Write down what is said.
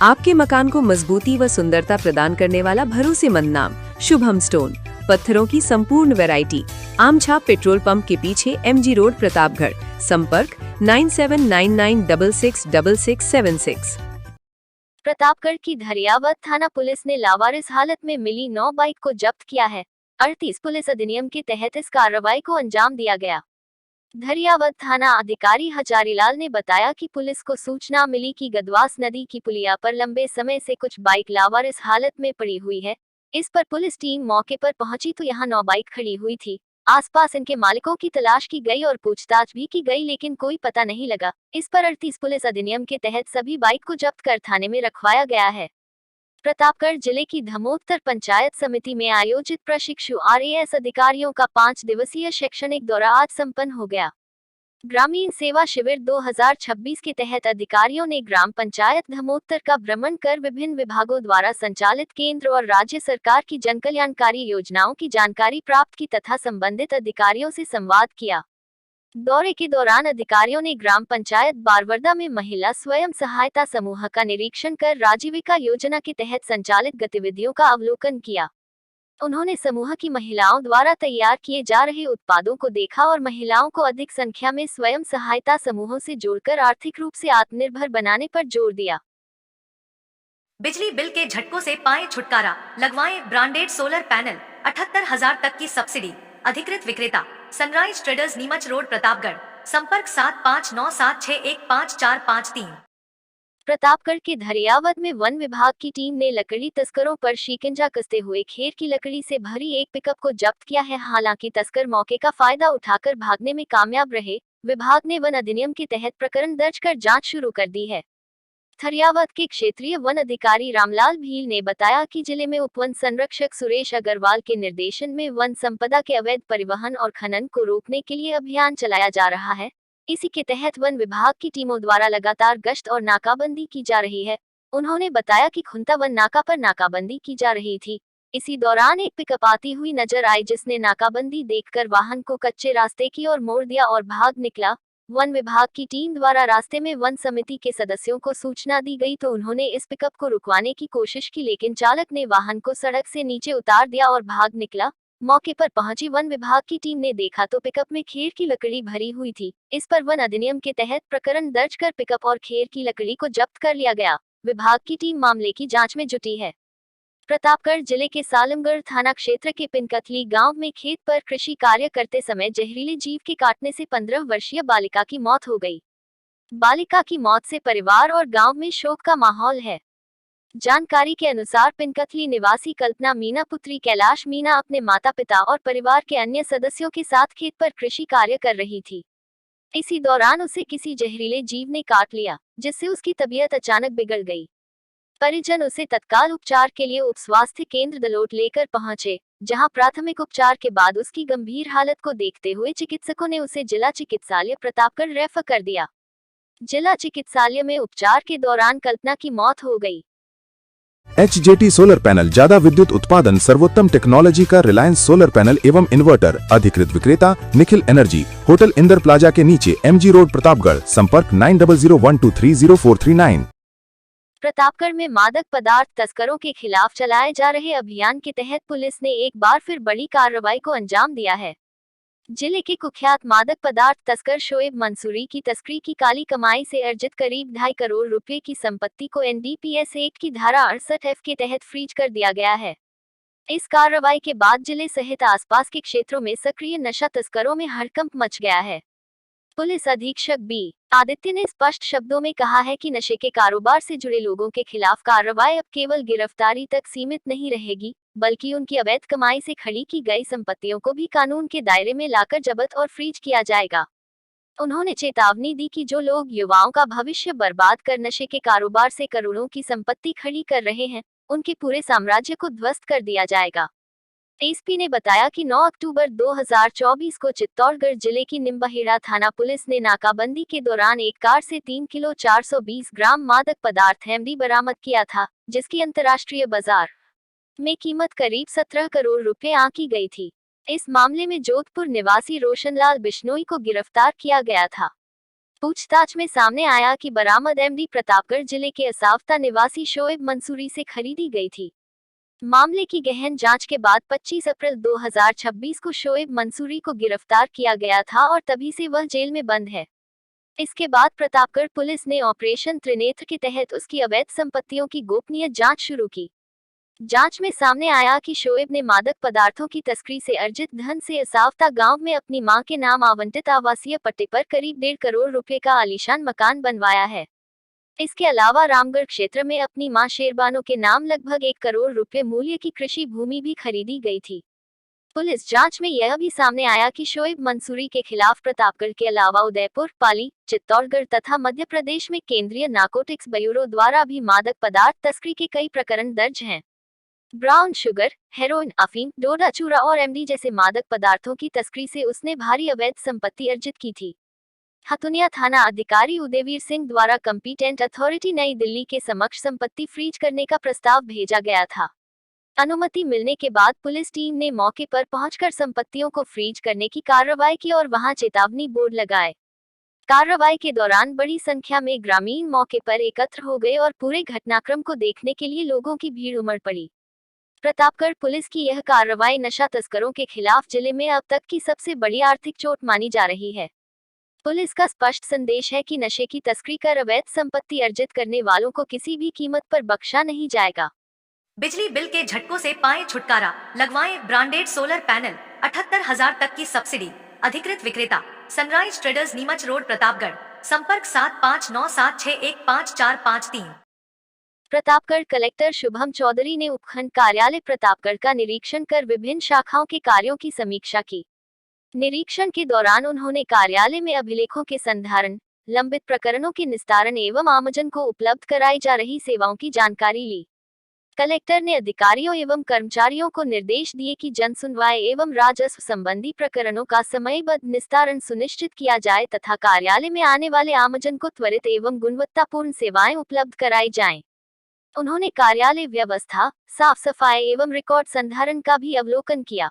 आपके मकान को मजबूती व सुंदरता प्रदान करने वाला भरोसेमंद नाम शुभम स्टोन। पत्थरों की संपूर्ण वैरायटी। आमछाप पेट्रोल पंप के पीछे MG रोड प्रतापगढ़। संपर्क 9799666676। प्रतापगढ़ की धरियावद थाना पुलिस ने लावारिस हालत में मिली 9 बाइक को जब्त किया है। 38 पुलिस अधिनियम के तहत इस कार्रवाई को अंजाम दिया गया। धरियावद थाना अधिकारी हजारीलाल ने बताया कि पुलिस को सूचना मिली कि गदवास नदी की पुलिया पर लंबे समय से कुछ बाइक लावारिस हालत में पड़ी हुई है। इस पर पुलिस टीम मौके पर पहुंची तो यहां 9 बाइक खड़ी हुई थी। आसपास इनके मालिकों की तलाश की गई और पूछताछ भी की गई, लेकिन कोई पता नहीं लगा। इस पर 38 पुलिस अधिनियम के तहत सभी बाइक को जब्त कर थाने में रखवाया गया है। प्रतापगढ़ जिले की धमोत्तर पंचायत समिति में आयोजित प्रशिक्षु RAS अधिकारियों का 5 दिवसीय शैक्षणिक दौरा आज संपन्न हो गया। ग्रामीण सेवा शिविर 2026 के तहत अधिकारियों ने ग्राम पंचायत धमोत्तर का भ्रमण कर विभिन्न विभागों द्वारा संचालित केंद्र और राज्य सरकार की जनकल्याणकारी योजनाओं की जानकारी प्राप्त की तथा संबंधित अधिकारियों से संवाद किया। दौरे के दौरान अधिकारियों ने ग्राम पंचायत बारवरदा में महिला स्वयं सहायता समूह का निरीक्षण कर राजीविका योजना के तहत संचालित गतिविधियों का अवलोकन किया। उन्होंने समूह की महिलाओं द्वारा तैयार किए जा रहे उत्पादों को देखा और महिलाओं को अधिक संख्या में स्वयं सहायता समूहों से जोड़कर आर्थिक रूप से आत्मनिर्भर बनाने पर जोर दिया। बिजली बिल के झटकों से पाएं छुटकारा, लगवाएं ब्रांडेड सोलर पैनल। 78,000 तक की सब्सिडी। अधिकृत विक्रेता sunrise traders, Neemuch road, Pratapgarh. संपर्क 7597615453। प्रतापगढ़ के धरियावद में वन विभाग की टीम ने लकड़ी तस्करों पर शिकंजा कसते हुए खेर की लकड़ी से भरी एक पिकअप को जब्त किया है। हालांकि तस्कर मौके का फायदा उठाकर भागने में कामयाब रहे। विभाग ने वन अधिनियम के तहत प्रकरण दर्ज कर जांच शुरू कर दी है। धरियावद के क्षेत्रीय वन अधिकारी रामलाल भील ने बताया कि जिले में उपवन संरक्षक सुरेश अग्रवाल के निर्देशन में वन संपदा के अवैध परिवहन और खनन को रोकने के लिए अभियान चलाया जा रहा है। इसी के तहत वन विभाग की टीमों द्वारा लगातार गश्त और नाकाबंदी की जा रही है। उन्होंने बताया कि खुंता वन नाका पर नाकाबंदी की जा रही थी। इसी दौरान एक पिकअप आती हुई नजर आई, जिसने नाकाबंदी देखकर वाहन को कच्चे रास्ते की ओर मोड़ दिया और भाग निकला। वन विभाग की टीम द्वारा रास्ते में वन समिति के सदस्यों को सूचना दी गई तो उन्होंने इस पिकअप को रुकवाने की कोशिश की, लेकिन चालक ने वाहन को सड़क से नीचे उतार दिया और भाग निकला। मौके पर पहुंची वन विभाग की टीम ने देखा तो पिकअप में खेर की लकड़ी भरी हुई थी। इस पर वन अधिनियम के तहत प्रकरण दर्ज कर पिकअप और खेर की लकड़ी को जब्त कर लिया गया। विभाग की टीम मामले की जांच में जुटी है। प्रतापगढ़ जिले के सालमगढ़ थाना क्षेत्र के पिनकथली गांव में खेत पर कृषि कार्य करते समय जहरीले जीव के काटने से 15 वर्षीय बालिका की मौत हो गई। बालिका की मौत से परिवार और गांव में शोक का माहौल है। जानकारी के अनुसार पिनकथली निवासी कल्पना मीना पुत्री कैलाश मीना अपने माता पिता और परिवार के अन्य सदस्यों के साथ खेत पर कृषि कार्य कर रही थी। इसी दौरान उसे किसी जहरीले जीव ने काट लिया, जिससे उसकी तबीयत अचानक बिगड़ गई। परिजन उसे तत्काल उपचार के लिए उप स्वास्थ्य केंद्र दलोट लेकर पहुंचे, जहां प्राथमिक उपचार के बाद उसकी गंभीर हालत को देखते हुए चिकित्सकों ने उसे जिला चिकित्सालय प्रतापगढ़ रेफर कर दिया। जिला चिकित्सालय में उपचार के दौरान कल्पना की मौत हो गई। HJT सोलर पैनल, ज्यादा विद्युत उत्पादन, सर्वोत्तम टेक्नोलॉजी का रिलायंस सोलर पैनल एवं इन्वर्टर। अधिकृत विक्रेता Nikhil energy, hotel Inder plaza के नीचे, MG रोड, प्रतापगढ़। संपर्क 9001230439। प्रतापगढ़ में मादक पदार्थ तस्करों के खिलाफ चलाए जा रहे अभियान के तहत पुलिस ने एक बार फिर बड़ी कार्रवाई को अंजाम दिया है। जिले के कुख्यात मादक पदार्थ तस्कर शोएब मंसूरी की तस्करी की काली कमाई से अर्जित करीब 2.5 करोड़ रुपए की संपत्ति को NDPS एक्ट की धारा 68F के तहत फ्रीज कर दिया गया है। इस कार्रवाई के बाद जिले सहित आसपास के क्षेत्रों में सक्रिय नशा तस्करों में हड़कंप मच गया है। पुलिस अधीक्षक B आदित्य ने स्पष्ट शब्दों में कहा है कि नशे के कारोबार से जुड़े लोगों के खिलाफ कार्रवाई अब केवल गिरफ्तारी तक सीमित नहीं रहेगी, बल्कि उनकी अवैध कमाई से खड़ी की गई संपत्तियों को भी कानून के दायरे में लाकर जब्त और फ्रीज किया जाएगा। उन्होंने चेतावनी दी कि जो लोग युवाओं का भविष्य बर्बाद कर नशे के कारोबार से करोड़ों की संपत्ति खड़ी कर रहे हैं, उनके पूरे साम्राज्य को ध्वस्त कर दिया जाएगा। एसपी ने बताया कि 9 अक्टूबर 2024 को चित्तौड़गढ़ जिले की निम्बहेड़ा थाना पुलिस ने नाकाबंदी के दौरान एक कार से 3 किलो 420 ग्राम मादक पदार्थ MD बरामद किया था, जिसकी अंतर्राष्ट्रीय बाजार में कीमत करीब 17 करोड़ रुपए आंकी गई थी। इस मामले में जोधपुर निवासी रोशनलाल बिश्नोई को गिरफ्तार किया गया था। पूछताछ में सामने आया कि बरामद एमडी प्रतापगढ़ जिले के असावता निवासी शोएब मंसूरी से खरीदी गई थी। मामले की गहन जांच के बाद 25 अप्रैल 2026 को शोएब मंसूरी को गिरफ्तार किया गया था और तभी से वह जेल में बंद है। इसके बाद प्रतापगढ़ पुलिस ने ऑपरेशन त्रिनेत्र के तहत उसकी अवैध संपत्तियों की गोपनीय जांच शुरू की। जांच में सामने आया कि शोएब ने मादक पदार्थों की तस्करी से अर्जित धन से असावता गांव में अपनी मां के नाम आवंटित आवासीय पट्टे पर करीब 1.5 करोड़ रुपए का आलीशान मकान बनवाया है। इसके अलावा रामगढ़ क्षेत्र में अपनी मां शेरबानो के नाम लगभग 1 करोड़ रुपए मूल्य की कृषि भूमि भी खरीदी गई थी। पुलिस जांच में यह भी सामने आया कि शोएब मंसूरी के खिलाफ प्रतापगढ़ के अलावा उदयपुर, पाली, चित्तौड़गढ़ तथा मध्य प्रदेश में केंद्रीय नारकोटिक्स ब्यूरो द्वारा भी मादक पदार्थ तस्करी के कई प्रकरण दर्ज हैं। ब्राउन शुगर, हेरोइन, अफीम, डोडा चूरा और एमडी जैसे मादक पदार्थों की तस्करी से उसने भारी अवैध संपत्ति अर्जित की थी। हथुनिया थाना अधिकारी उदयवीर सिंह द्वारा कंपीटेंट अथॉरिटी नई दिल्ली के समक्ष संपत्ति फ्रीज करने का प्रस्ताव भेजा गया था। अनुमति मिलने के बाद पुलिस टीम ने मौके पर पहुंचकर संपत्तियों को फ्रीज करने की कार्रवाई की और वहां चेतावनी बोर्ड लगाए। कार्रवाई के दौरान बड़ी संख्या में ग्रामीण मौके पर एकत्र हो गए और पूरे घटनाक्रम को देखने के लिए लोगों की भीड़ उमड़ पड़ी। प्रतापगढ़ पुलिस की यह कार्रवाई नशा तस्करों के खिलाफ जिले में अब तक की सबसे बड़ी आर्थिक चोट मानी जा रही है। पुलिस का स्पष्ट संदेश है कि नशे की तस्करी कर अवैध संपत्ति अर्जित करने वालों को किसी भी कीमत पर बख्शा नहीं जाएगा। बिजली बिल के झटकों से पाएं छुटकारा, लगवाएं ब्रांडेड सोलर पैनल, 78,000 तक की सब्सिडी। अधिकृत विक्रेता sunrise traders, Neemuch road, Pratapgarh. संपर्क 7597615453। प्रतापगढ़ कलेक्टर शुभम चौधरी ने उपखंड कार्यालय प्रतापगढ़ का निरीक्षण कर विभिन्न शाखाओं के कार्यों की समीक्षा की। निरीक्षण के दौरान उन्होंने कार्यालय में अभिलेखों के संधारण, लंबित प्रकरणों के निस्तारण एवं आमजन को उपलब्ध कराई जा रही सेवाओं की जानकारी ली। कलेक्टर ने अधिकारियों एवं कर्मचारियों को निर्देश दिए कि जन सुनवाई एवं राजस्व संबंधी प्रकरणों का समयबद्ध निस्तारण सुनिश्चित किया जाए तथा कार्यालय में आने वाले आमजन को त्वरित एवं गुणवत्तापूर्ण सेवाएं उपलब्ध कराई जाएं। उन्होंने कार्यालय व्यवस्था, साफ सफाई एवं रिकॉर्ड संधारण का भी अवलोकन किया।